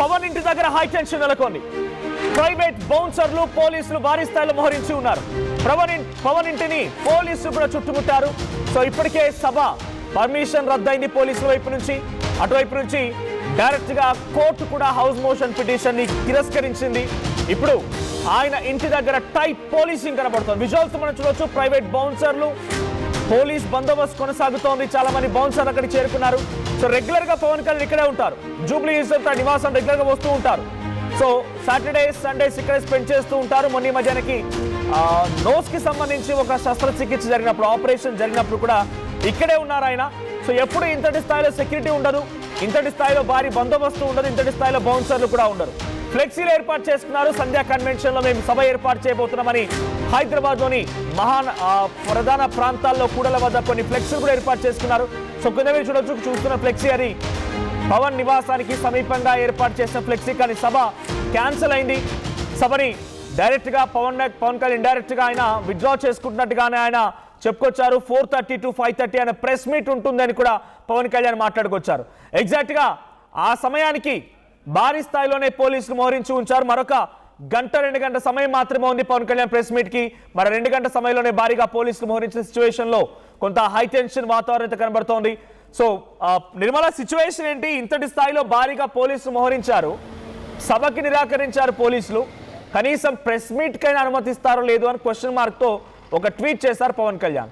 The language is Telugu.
పవన్ ఇంటి దగ్గర హై టెన్షన్ నెలకొంది. ప్రైవేట్ బౌన్సర్లు పోలీసులు భారీ స్థాయిలో మోహరించి ఉన్నారు. పవన్ ఇంటిని పోలీసులు కూడా చుట్టుముట్టారు. సో ఇప్పటికే సభ పర్మిషన్ రద్దయింది పోలీసుల వైపు నుంచి. అటువైపు నుంచి డైరెక్ట్ గా కోర్టు కూడా హౌస్ మోషన్ పిటిషన్ ని తిరస్కరించింది. ఇప్పుడు ఆయన ఇంటి దగ్గర టైట్ పోలీసింగ్ కనబడుతుంది. విజువల్స్ మనం చూడొచ్చు. ప్రైవేట్ బౌన్సర్లు పోలీస్ బందోబస్తు కొనసాగుతోంది. చాలా మంది బౌన్సర్లు అక్కడికి చేరుకున్నారు. సో రెగ్యులర్ గా పవన్ కళ్యాణ్ ఇక్కడే ఉంటారు. జూబ్లీ హిల్స్ నివాసం రెగ్యులర్ గా వస్తూ ఉంటారు. సో సాటర్డేస్ సండేస్ ఇక్కడే స్పెండ్ చేస్తూ ఉంటారు. మొన్న మధ్యాహ్నకి నోస్ కి సంబంధించి ఒక శస్త్రచికిత్స జరిగినప్పుడు, ఆపరేషన్ జరిగినప్పుడు కూడా ఇక్కడే ఉన్నారు ఆయన. సో ఎప్పుడు ఇంతటి స్థాయిలో సెక్యూరిటీ ఉండదు, ఇంతటి స్థాయిలో భారీ బందోబస్తు ఉండదు, ఇంతటి స్థాయిలో బౌన్సర్లు కూడా ఉండరు. ఫ్లెక్సీలు ఏర్పాటు చేసుకున్నారు. సంధ్యా కన్వెన్షన్ లో మేము సభ ఏర్పాటు చేయబోతున్నామని హైదరాబాద్ లోని ప్రధాన ప్రాంతాల్లో కూడల వద్ద కొన్ని ఫ్లెక్సీలు కూడా ఏర్పాటు చేసుకున్నారు. సో కింద మీరు చూస్తున్న ఫ్లెక్సీ అది పవన్ నివాసానికి సమీపంగా ఏర్పాటు చేసిన ఫ్లెక్సీ. కానీ సభ క్యాన్సిల్ అయింది. సభని డైరెక్ట్ గా పవన్ కళ్యాణ్ ఇండైరెక్ట్ గా ఆయన విత్డ్రా చేసుకుంటున్నట్టుగానే ఆయన చెప్పుకొచ్చారు. 4:30 to 5:30 ఆయన ప్రెస్ మీట్ ఉంటుందని కూడా పవన్ కళ్యాణ్ మాట్లాడుకొచ్చారు. ఎగ్జాక్ట్ గా ఆ సమయానికి భారీ స్థాయిలోనే పోలీసులు మోహరించి ఉంచారు. మరొక గంట 2 గంటల సమయం మాత్రమే ఉంది పవన్ కళ్యాణ్ ప్రెస్ మీట్ కి. మరి 2 గంటల సమయంలోనే భారీగా పోలీసులు మోహరించిన సిచ్యువేషన్ లో కొంత హై టెన్షన్ వాతావరణం కనబడుతోంది. సో నిర్మల సిచ్యువేషన్ ఏంటి? ఇంతటి స్థాయిలో భారీగా పోలీసులు మోహరించారు, సభకి నిరాకరించారు పోలీసులు. కనీసం ప్రెస్ మీట్ కైనా అనుమతిస్తారో లేదు అని క్వశ్చన్ మార్క్ తో ఒక ట్వీట్ చేశారు పవన్ కళ్యాణ్.